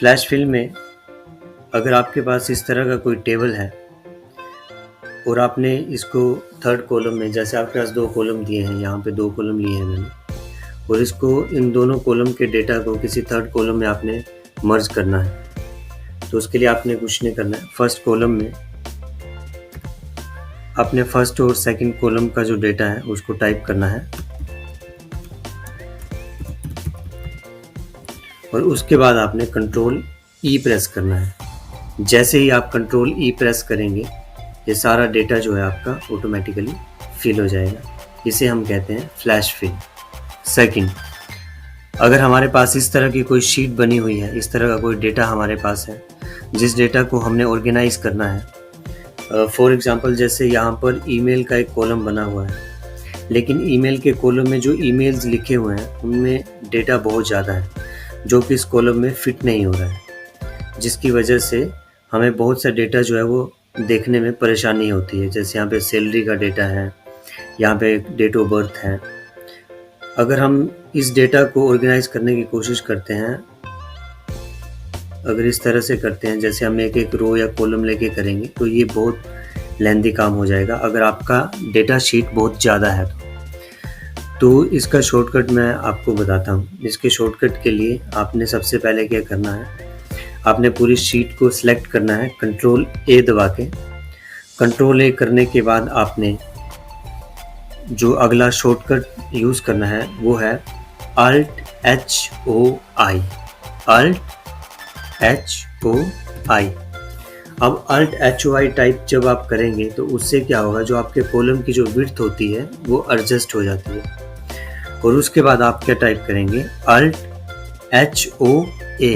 Flash fill में अगर आपके पास इस तरह का कोई टेबल है और आपने इसको थर्ड कॉलम में, जैसे आपके पास 2 कॉलम दिए हैं, यहाँ पे 2 कॉलम लिए हैं मैंने, और इसको इन दोनों कॉलम के डेटा को किसी थर्ड कॉलम में आपने मर्ज करना है। तो उसके लिए आपने कुछ नहीं करना है। फर्स्ट कॉलम में आपने फर्स्ट और सेकंड कॉलम का जो डेटा है उसको टाइप करना है, और उसके बाद आपने कंट्रोल ई प्रेस करना है। जैसे ही आप कंट्रोल ई प्रेस करेंगे ये सारा डेटा जो है आपका ऑटोमेटिकली फिल हो जाएगा। इसे हम कहते हैं फ्लैश फिल। सेकंड, अगर हमारे पास इस तरह की कोई शीट बनी हुई है, इस तरह का कोई डेटा हमारे पास है जिस डेटा को हमने ऑर्गेनाइज करना है, फॉर एग्जांपल जैसे यहाँ पर ईमेल का एक कॉलम बना हुआ है, लेकिन ईमेल के कॉलम में जो ईमेल्स लिखे हुए हैं उनमें डेटा बहुत ज़्यादा है जो कि इस कॉलम में फिट नहीं हो रहा है, जिसकी वजह से हमें बहुत सा डेटा जो है वो देखने में परेशानी होती है। जैसे यहाँ पे सैलरी का डेटा है, यहाँ पे डेट ऑफ बर्थ है। अगर हम इस डेटा को ऑर्गेनाइज करने की कोशिश करते हैं, अगर इस तरह से करते हैं जैसे हम एक एक रो या कॉलम लेके करेंगे, तो ये बहुत लेंदी काम हो जाएगा अगर आपका डेटा शीट बहुत ज़्यादा है तो इसका शॉर्टकट मैं आपको बताता हूँ। इसके शॉर्टकट के लिए आपने सबसे पहले क्या करना है, आपने पूरी शीट को सिलेक्ट करना है कंट्रोल ए दबा के। कंट्रोल ए करने के बाद आपने जो अगला शॉर्टकट यूज़ करना है वो है Alt HOI। Alt HOI। अब Alt HOI टाइप जब आप करेंगे तो उससे क्या होगा, जो आपके कॉलम की जो विड्थ होती है वो एडजस्ट हो जाती है। और उसके बाद आप क्या टाइप करेंगे, Alt HOA।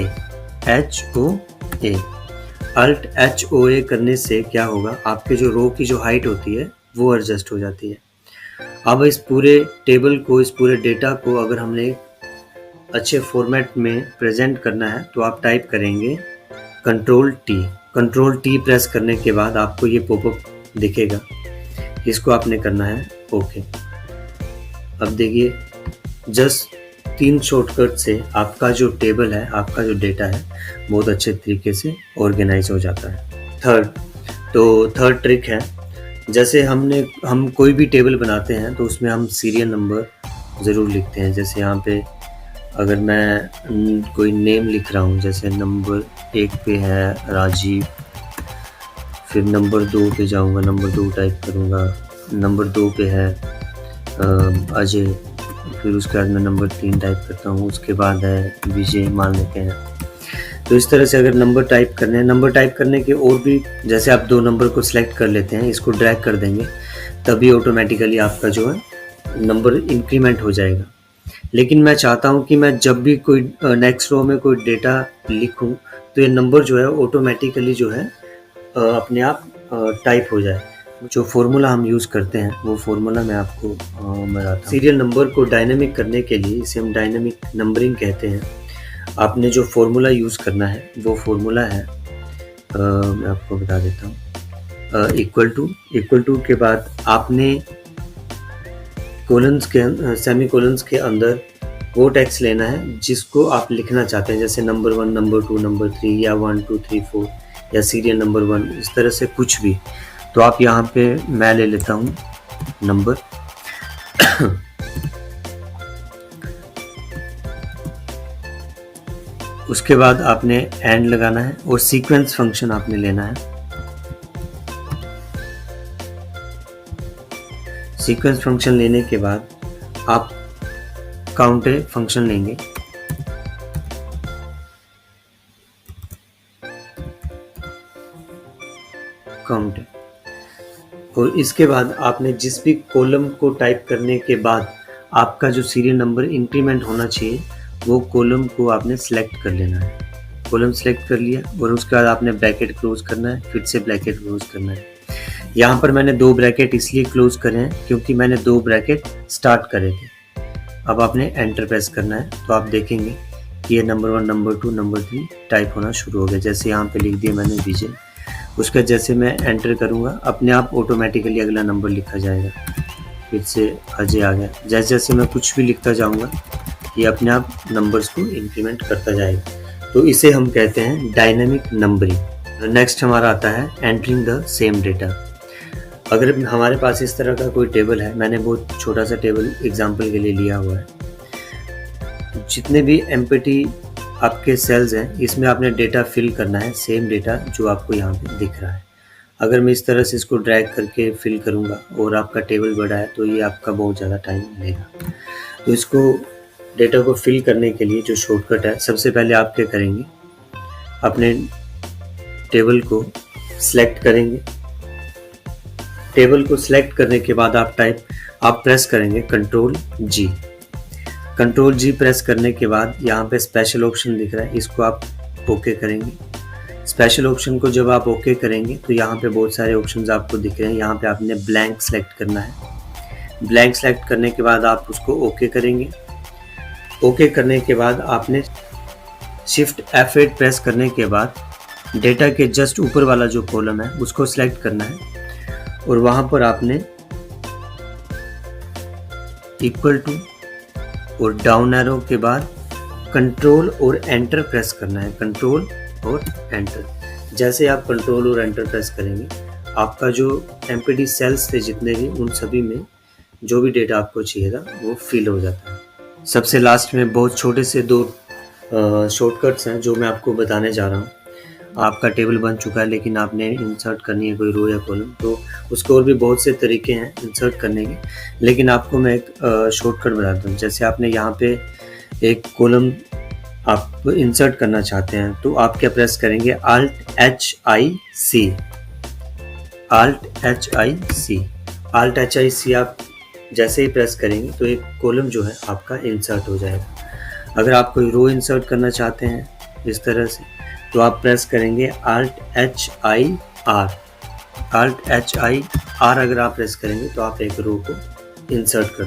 Alt HOA करने से क्या होगा, आपके जो रो की जो हाइट होती है वो एडजस्ट हो जाती है। अब इस पूरे टेबल को, इस पूरे डेटा को अगर हमने अच्छे फॉर्मेट में प्रेजेंट करना है तो आप टाइप करेंगे control T. Control T press करने के बाद आपको ये पॉपअप दिखेगा, इसको आपने करना है ओके। अब देखिए जस्ट 3 शॉर्टकट से आपका जो टेबल है, आपका जो डेटा है बहुत अच्छे तरीके से ऑर्गेनाइज हो जाता है। थर्ड ट्रिक है, जैसे हम कोई भी टेबल बनाते हैं तो उसमें हम सीरियल नंबर ज़रूर लिखते हैं। जैसे यहाँ पे अगर मैं कोई नेम लिख रहा हूँ, जैसे नंबर 1 पे है राजीव, फिर नंबर 2 पे जाऊँगा, नंबर 2 टाइप करूँगा, नंबर 2 पे है अजय, फिर उसके बाद मैं नंबर 3 टाइप करता हूँ, उसके बाद है विजय मान लेते हैं। तो इस तरह से अगर नंबर टाइप करने हैं, नंबर टाइप करने के और भी, जैसे आप 2 नंबर को सिलेक्ट कर लेते हैं, इसको ड्रैग कर देंगे तभी ऑटोमेटिकली आपका जो है नंबर इंक्रीमेंट हो जाएगा। लेकिन मैं चाहता हूं कि मैं जब भी कोई नेक्स्ट रो में कोई डेटा लिखूं तो ये नंबर जो है ऑटोमेटिकली जो है अपने आप टाइप हो जाए। जो फॉर्मूला हम यूज़ करते हैं वो फॉर्मूला मैं आपको बताता हूँ। सीरियल नंबर को डायनेमिक करने के लिए, इसे हम डायनेमिक नंबरिंग कहते हैं। आपने जो फॉर्मूला यूज़ करना है वो फॉर्मूला है, मैं आपको बता देता हूँ, इक्वल टू के बाद आपने कोलन्स के, सेमी कोलन्स के अंदर वो टेक्स्ट लेना है जिसको आप लिखना चाहते हैं, जैसे नंबर 1, नंबर 2, नंबर 3 या 1 2 3 4 या सीरियल नंबर 1, इस तरह से कुछ भी। तो आप यहाँ पे मैं ले लेता हूँ नंबर उसके बाद आपने एंड लगाना है और सीक्वेंस फंक्शन आपने लेना है। सीक्वेंस फंक्शन लेने के बाद आप काउंट फंक्शन लेंगे। काउंट, और इसके बाद आपने जिस भी कॉलम को टाइप करने के बाद आपका जो सीरियल नंबर इंक्रीमेंट होना चाहिए वो कॉलम को आपने सेलेक्ट कर लेना है। कॉलम सेलेक्ट कर लिया और उसके बाद आपने ब्रैकेट क्लोज करना है, फिर से ब्रैकेट क्लोज करना है। यहाँ पर मैंने 2 ब्रैकेट इसलिए क्लोज करे हैं क्योंकि मैंने 2 ब्रैकेट स्टार्ट करे थे। अब आपने एंटर प्रेस करना है तो आप देखेंगे कि ये नंबर 1, नंबर 2, नंबर 3 टाइप होना शुरू हो गया। जैसे यहाँ पे लिख दिया मैंने विजय, उसका जैसे मैं एंटर करूँगा अपने आप ऑटोमेटिकली अगला नंबर लिखा जाएगा। फिर से अजय आ गया। जैसे जैसे मैं कुछ भी लिखता जाऊँगा ये अपने आप नंबर्स को इंक्रीमेंट करता जाएगा। तो इसे हम कहते हैं डायनेमिक नंबरिंग। नेक्स्ट हमारा आता है एंटरिंग द सेम डेटा। अगर हमारे पास इस तरह का कोई टेबल है, मैंने बहुत छोटा सा टेबल एग्जांपल के लिए लिया हुआ है, जितने भी एम्प्टी आपके सेल्स हैं इसमें आपने डेटा फिल करना है, सेम डेटा जो आपको यहाँ पे दिख रहा है। अगर मैं इस तरह से इसको ड्रैग करके फिल करूँगा और आपका टेबल बड़ा है तो ये आपका बहुत ज़्यादा टाइम लेगा। तो इसको डेटा को फिल करने के लिए जो शॉर्टकट है, सबसे पहले आप क्या करेंगे, अपने टेबल को सिलेक्ट करेंगे। टेबल को सिलेक्ट करने के बाद आप प्रेस करेंगे कंट्रोल जी। कंट्रोल जी प्रेस करने के बाद यहाँ पे स्पेशल ऑप्शन दिख रहा है, इसको आप ओके करेंगे। स्पेशल ऑप्शन को जब आप ओके करेंगे तो यहाँ पे बहुत सारे ऑप्शंस आपको दिख रहे हैं। यहाँ पे आपने ब्लैंक सेलेक्ट करना है। ब्लैंक सेलेक्ट करने के बाद आप उसको ओके करेंगे। ओके करने के बाद आपने शिफ्ट F8 प्रेस करने के बाद डेटा के जस्ट ऊपर वाला जो कॉलम है उसको सिलेक्ट करना है और वहाँ पर आपने इक्वल टू और डाउन एरो के बाद कंट्रोल और एंटर प्रेस करना है। कंट्रोल और एंटर, जैसे आप कंट्रोल और एंटर प्रेस करेंगे आपका जो एम्प्टी सेल्स थे जितने भी, उन सभी में जो भी डेटा आपको चाहिए था वो फिल हो जाता है। सबसे लास्ट में बहुत छोटे से 2 शॉर्टकट्स हैं जो मैं आपको बताने जा रहा हूँ। आपका टेबल बन चुका है लेकिन आपने इंसर्ट करनी है कोई रो या कॉलम, तो उसके और भी बहुत से तरीके हैं इंसर्ट करने के, लेकिन आपको मैं एक शॉर्टकट बताता हूँ। जैसे आपने यहाँ पे एक कॉलम आप इंसर्ट करना चाहते हैं तो आप क्या प्रेस करेंगे, Alt H I C आप जैसे ही प्रेस करेंगे तो एक कॉलम जो है आपका इंसर्ट हो जाएगा। अगर आप कोई रो इंसर्ट करना चाहते हैं इस तरह से तो आप प्रेस करेंगे Alt H I R। अगर आप प्रेस करेंगे तो आप एक रो को इंसर्ट कर देंगे।